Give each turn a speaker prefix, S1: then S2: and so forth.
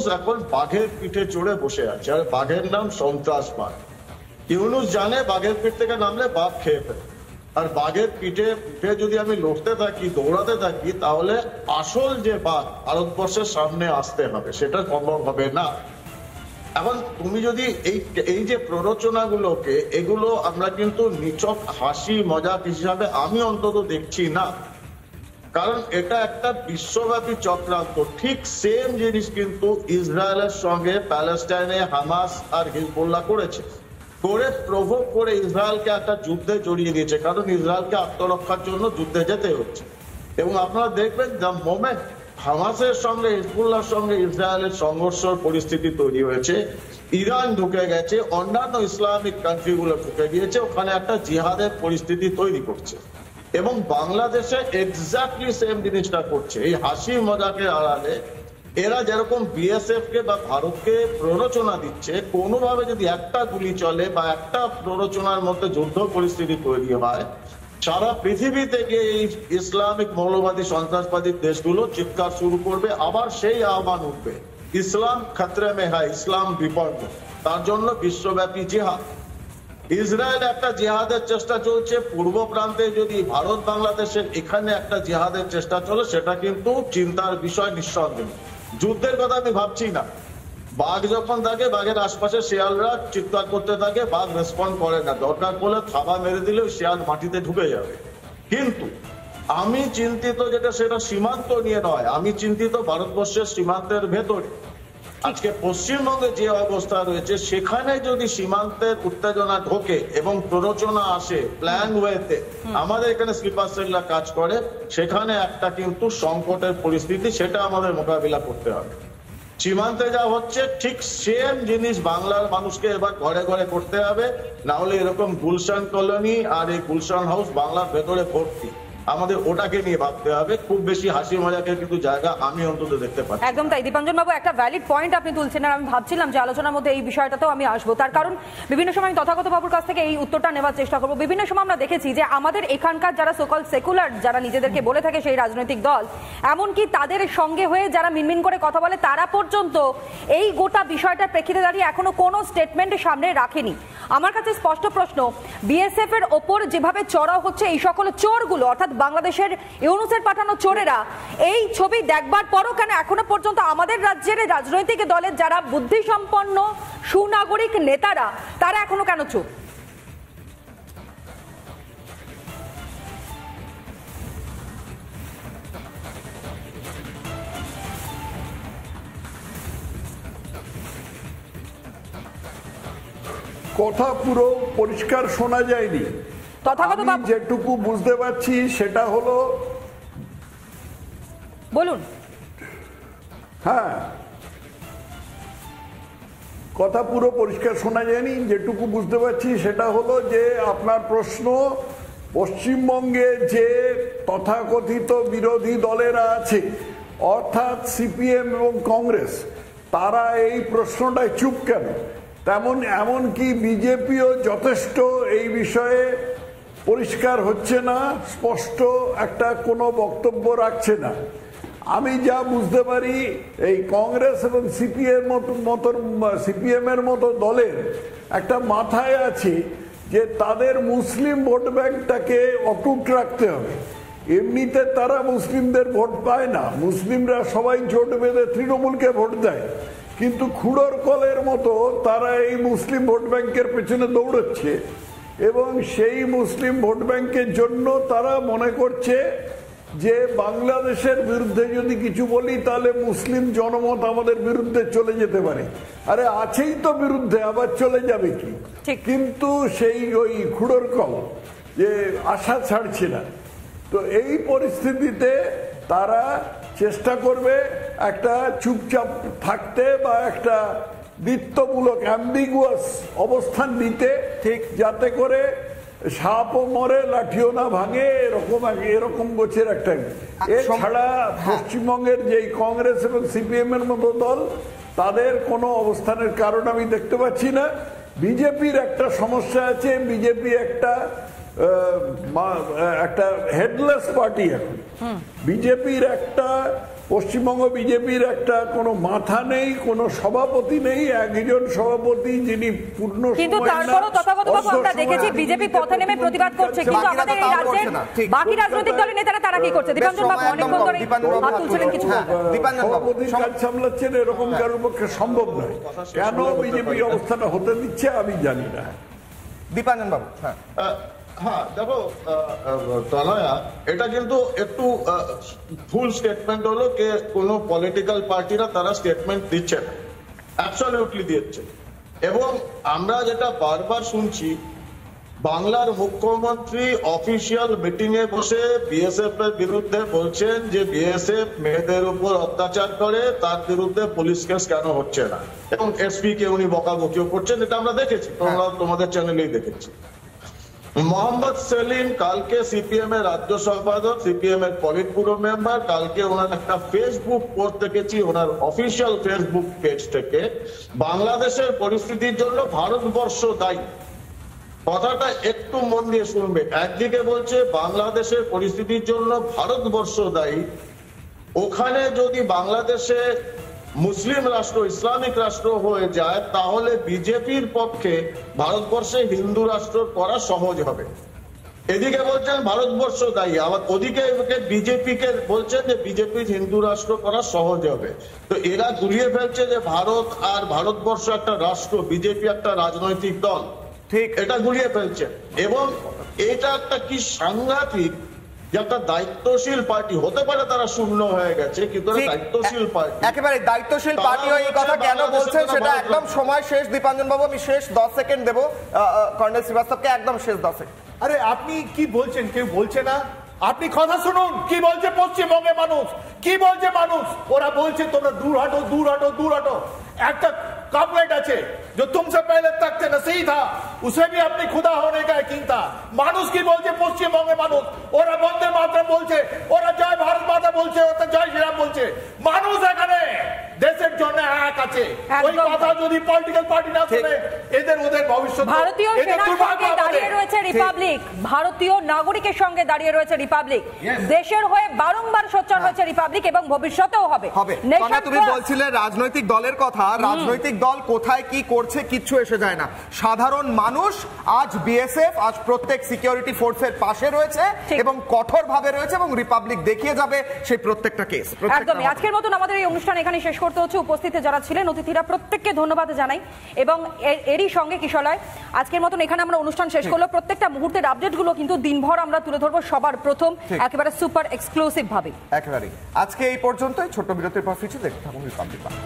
S1: ইউনূস এখন বাঘের পিঠে চড়ে বসে আছে, আর বাঘের নাম সন্ত্রাসবাদ। ইউনূস জানে বাঘের পিঠ থেকে নামলে বাঘ খেয়ে ফেলে, আর বাঘের পিঠে যদি আমি লড়তে থাকি, দৌড়াতে থাকি, তাহলে আসল যে বাঘ ভারতবর্ষের সামনে আসতে হবে, সেটা সম্ভব হবে না। এখন তুমি যদি এই যে প্ররোচনাগুলোকে, এগুলো আমরা কিন্তু নিছক হাসি মজাক হিসাবে আমি অন্তত দেখছি না, কারণ এটা একটা বিশ্বব্যাপী চক্রান্ত। ঠিক সেম জিনিস কিন্তু ইসরায়েলের সঙ্গে প্যালেস্টাইনে হামাস আর হিজবুল্লাহ করেছে, করে প্রভোগ করে ইসরায়েলকে একটা যুদ্ধে জড়িয়ে দিয়েছে, কারণ ইসরায়েলকে আত্মরক্ষার জন্য যুদ্ধে যেতে হচ্ছে। এবং আপনারা দেখবেন দ্য মোমেন্ট হামাসের সঙ্গে হিজবুল্লাহর সঙ্গে ইসরায়েলের সংঘর্ষের পরিস্থিতি তৈরি হয়েছে, ইরান ঢুকে গেছে, অন্যান্য ইসলামিক কান্ট্রিগুলো ঢুকে গিয়েছে, ওখানে একটা জিহাদের পরিস্থিতি তৈরি করছে। এবং বাংলাদেশে এক্স্যাক্টলি সেম জিনিসটা করছে। এই হাসি মজাকের আড়ালে এরা যেরকম বিএসএফ কে বা ভারতকে প্ররোচনা দিচ্ছে, কোনোভাবে যদি একটা গুলি চলে বা একটা প্ররোচনার মধ্যে যুদ্ধ পরিস্থিতি তৈরি হয়, সারা পৃথিবী থেকে এই ইসলামিক মৌলবাদী সন্ত্রাসবাদী দেশগুলো চিৎকার শুরু করবে, আবার সেই আহ্বান উঠবে, ইসলাম খতরে মে হ্যায়, ইসলাম বিপন্ন, তার জন্য বিশ্বব্যাপী জিহাদ। ইসরায়েল একটা জিহাদের চেষ্টা চলছে পূর্ব প্রান্তে, যদি ভারত বাংলাদেশের এখানে একটা জিহাদের চেষ্টা চলে, সেটা কিন্তু চিন্তার বিষয় নিঃসন্দেহ। যুদ্ধের কথা আমি ভাবছি না, বাঘ যখন থাকে বাঘের আশপাশে শিয়ালরা চিৎকার করতে থাকে, বাঘ রেসপন্ড করে না, দরকার পড়লে থাবা মেরে দিলেও শিয়াল মাটিতে ঢুকে যাবে। কিন্তু আমি চিন্তিত যেটা, সেটা সীমান্ত নিয়ে নয়, আমি চিন্তিত ভারতবর্ষের সীমান্তের ভেতরে। আজকে পশ্চিমবঙ্গে যে অবস্থা রয়েছে, সেখানে যদি সীমান্তের উত্তেজনা ঢোকে এবং প্ররোচনা আসে প্ল্যান ওয়েতে, আমাদের এখানে স্লিপার সেলরা কাজ করে, সেখানে একটা কিন্তু সংকটের পরিস্থিতি, সেটা আমাদের মোকাবিলা করতে হবে। সীমান্তে যা হচ্ছে ঠিক সেম জিনিস বাংলার মানুষকে এবার ঘরে ঘরে করতে হবে, না হলে এরকম গুলশান কলোনি আর এই গুলশান হাউস বাংলার ভেতরে ভর্তি, আমাদের ওটাকে নিয়ে ভাবতে হবে। খুব বেশি হাসি মজাকের কিন্তু জায়গা আমি অন্তত দেখতে পাচ্ছি।
S2: একদম তাই দীপাঞ্জন বাবু, একটা ভ্যালিড পয়েন্ট আপনি তুলছেন, আর আমি ভাবছিলাম যে আলোচনার মধ্যে এই বিষয়টাতেও আমি আসবো, তার কারণ বিভিন্ন সময় আমি তথাগত বাবুর কাছ থেকে এই উত্তরটা নেওয়ার চেষ্টা করবো। বিভিন্ন সময় আমরা দেখেছি যে আমাদের এখানকার যারা সোকল সেকুলার, যারা নিজেদেরকে বলে থাকে সেই রাজনৈতিক দল, এমনকি তাদের সঙ্গে হয়ে যারা মিনমিন করে কথা বলে, তারা পর্যন্ত এই গোটা বিষয়টার প্রেক্ষিতে দাঁড়িয়ে এখনো কোনো স্টেটমেন্ট সামনে রাখেনি। আমার কাছে স্পষ্ট প্রশ্ন, বিএসএফ এর ওপর যেভাবে চড়াও হচ্ছে এই সকল চোরগুলো, অর্থাৎ বাংলাদেশের ইউনূসের পাঠানো চোরেরা, এই ছবি দেখবার পরও কেন এখনো পর্যন্ত আমাদের রাজ্যের রাজনৈতিক দলের যারা বুদ্ধিসম্পন্ন সুনাগরিক নেতারা, তারা এখনো কেন চুপ?
S3: কথা পুরো পরিষ্কার শোনা যায়নি। আমি যেটুকু বুঝতে পারছি সেটা হলো,
S2: বলুন।
S3: হ্যাঁ, কথা পুরো পরিষ্কার শোনা যায়নি, যেটুকু বুঝতে পারছি সেটা হলো যে আপনার প্রশ্ন, পশ্চিমবঙ্গে যে তথাকথিত বিরোধী দলেরা আছে, অর্থাৎ সিপিএম এবং কংগ্রেস, তারা এই প্রশ্নটায় চুপ কেন? এমনকি বিজেপিও যথেষ্ট এই বিষয়ে পরিষ্কার হচ্ছে না, স্পষ্ট একটা কোনো বক্তব্য রাখছে না। আমি যা বুঝতে পারি, এই কংগ্রেস এবং সিপিএম এর মতো দলের একটা মাথায় আছে যে তাদের মুসলিম ভোট ব্যাংকটাকে অটুট রাখতে হবে। এমনিতে তারা মুসলিমদের ভোট পায় না, মুসলিমরা সবাই জোট বেঁধে তৃণমূলকে ভোট দেয়, কিন্তু খুড়োর কলের মতো তারা এই মুসলিম ভোট ব্যাংকের পেছনে দৌড়চ্ছে, এবং সেই মুসলিম ভোট ব্যাংকের জন্য তারা মনে করছে যে বাংলাদেশের বিরুদ্ধে যদি কিছু বলি তাহলে মুসলিম জনমত আমাদের বিরুদ্ধে চলে যেতে পারে। আরে আছেই তো বিরুদ্ধে, আবার চলে যাবে কি? কিন্তু সেই ওই খুড়োর কল যে আশা ছাড়ছে না। তো এই পরিস্থিতিতে তারা চেষ্টা করবে একটা চুপচাপ থাকতে বা একটা বৃত্তমূলক অ্যাম্বিগুয়াস অবস্থান নিতে, ঠিক যাতে করে সাপও মরে লাঠিও না ভাঙে, এরকম গোছের একটা। এছাড়া পশ্চিমবঙ্গের যেই কংগ্রেস এবং সিপিএম এর মতো দল, তাদের কোনো অবস্থানের কারণ আমি দেখতে পাচ্ছি না। বিজেপির একটা সমস্যা আছে, বিজেপি একটা হেডলেস পার্টি এখন। বিজেপির একটা পশ্চিমবঙ্গ বিজেপির একটা কোনো মাথা নেই, কোনো সভাপতি নেই, একজন সভাপতি যিনি পূর্ণ
S2: কিন্তু তারপরও তথাগতবাবু আমরা দেখেছি বিজেপি পথে নেমে প্রতিবাদ করছে, কিন্তু আমাদের এই রাজ্যের বাকি রাজনৈতিক দলের নেতারা তারা কি করছে? দীপাঞ্জন বাবু অনেকক্ষণ ধরে হাত তুলছিলেন, কিছু
S3: সভাপতির কাজ সামলাচ্ছেন, এরকম কারোর পক্ষে সম্ভব নয়। কেন বিজেপি অবস্থাটা হতে দিচ্ছে আমি জানি না।
S4: দীপাঞ্জন বাবু।
S1: হ্যাঁ দেখো তনয়া, এটা কিন্তু একটু ভুল স্টেটমেন্ট হলো যে কোনো পলিটিক্যাল পার্টিরা তারা স্টেটমেন্ট দিচ্ছে না, অ্যাবসলিউটলি দিচ্ছে। এবং আমরা যেটা বারবার শুনছি, বাংলার মুখ্যমন্ত্রী অফিসিয়াল মিটিং এ বসে বিএসএফ এর বিরুদ্ধে বলছেন যে বিএসএফ মেয়েদের উপর অত্যাচার করে, তার বিরুদ্ধে পুলিশ কেস কেন হচ্ছে না, এবং এসপি কে উনি বকাবকিও করছেন, এটা আমরা দেখেছি, তোমরা তোমাদের চ্যানেলেই দেখেছি। মোহাম্মদ সেলিম কালকে সিপিএম এর রাজ্য সম্পাদক, সিপিএম এর পলিট ব্যুরো মেম্বার, কালকে ওনার একটা ফেসবুক পোস্ট দেখেছি ওনার অফিসিয়াল ফেসবুক পেজ থেকে, বাংলাদেশের পরিস্থিতির জন্য ভারতবর্ষ দায়ী। কথাটা একটু মন দিয়ে শুনবে। একদিকে বলছে বাংলাদেশের পরিস্থিতির জন্য ভারতবর্ষ দায়ী, ওখানে যদি বাংলাদেশে মুসলিম রাষ্ট্র, ইসলামিক রাষ্ট্র হয়ে যায় তাহলে বিজেপির পক্ষে ভারতবর্ষে হিন্দু রাষ্ট্র করা সহজ হবে। এদিকে বলছেন ভারতবর্ষ দায়ী, আবার ওদিকে বিজেপিকে বলছেন যে বিজেপির হিন্দু রাষ্ট্র করা সহজ হবে। তো এরা গুলিয়ে ফেলছে যে ভারত আর ভারতবর্ষ একটা রাষ্ট্র, বিজেপি একটা রাজনৈতিক দল, ঠিক এটা গুলিয়ে ফেলছে। এবং এটা একটা কি সাংঘাতিক, যে একটা দায়িত্বশীল পার্টি হতে পারে তারা শূন্য হয়ে গেছে, কিন্তু দায়িত্বশীল পার্টি,
S4: একেবারে দায়িত্বশীল পার্টি হয়ে এই কথা কেন বলছেন সেটা একদম সময় শেষ। দীপাঞ্জন বাবু আমি শেষ 10 সেকেন্ড দেবো কর্নেল শ্রীবাস্তবকে, একদম শেষ 10 সেকেন্ড।
S5: আরে আপনি কি বলছেন? কেউ বলছে না, আপনি কথা শুনুন কি বলছে পশ্চিমবঙ্গের মানুষ, কি বলছে মানুষ। ওরা বলছে তোমরা দূর হাঁটো, দূর হাঁটো, দূর হাঁটো। একটা কাপলেট আছে जो तुमसे पहले तक से नसीह था, उसे भी अपनी खुदा होने का यकीन था। মানুষ কি বলছে পশ্চিমবঙ্গের মানুষ? ওরা বন্দে মাতরম বলছে, ওরা জয় ভারত মাতা বলছে, ওরা জয় শ্রীরাম বলছে। মানুষ এখানে দেশের জন্য এক আছে। ওই কথা যদি পলিটিক্যাল পার্টি না শুনে, এদের ওদের ভবিষ্যৎ,
S2: ভারতীয় সেনার সঙ্গে দাঁড়িয়ে রয়েছে রিপাবলিক, ভারতীয় নাগরিকের সঙ্গে দাঁড়িয়ে রয়েছে রিপাবলিক, দেশের হয়ে বারংবার সোচ্চার হয়েছে রিপাবলিক এবং ভবিষ্যতেও হবে।
S4: তুমি বলছিলে রাজনৈতিক দলের কথা, রাজনৈতিক দল কোথায় কি করছে কিচ্ছু এসে যায় না। সাধারণ মানুষ আজ বিএসএফ, আজ প্রত্যেক সিকিউরিটি ফোর্সের পাশে রয়েছে এবং কঠোরভাবে রয়েছে, এবং রিপাবলিক দেখিয়ে যাবে সেই প্রত্যেকটা কেস।
S2: একদমই। আজকের মতন আমাদের এই অনুষ্ঠান এখানে শেষ করতে হচ্ছে। উপস্থিত যারা ছিলেন অতিথিরা প্রত্যেককে ধন্যবাদ জানাই, এবং এরই সঙ্গে কিশলয় আজকের মতন এখানে আমরা অনুষ্ঠান শেষ করলো। প্রত্যেকটা মুহূর্তের আপডেটগুলো কিন্তু দিনভর আমরা তুলে ধরবো সবার প্রথম, একেবারে সুপার এক্সক্লুসিভ ভাবে।
S4: একেবারে আজকে এই পর্যন্তই। ছোট্ট বিরতির পর ফিরছি, দেখতে থাকুন রিপাবলিক বাংলা।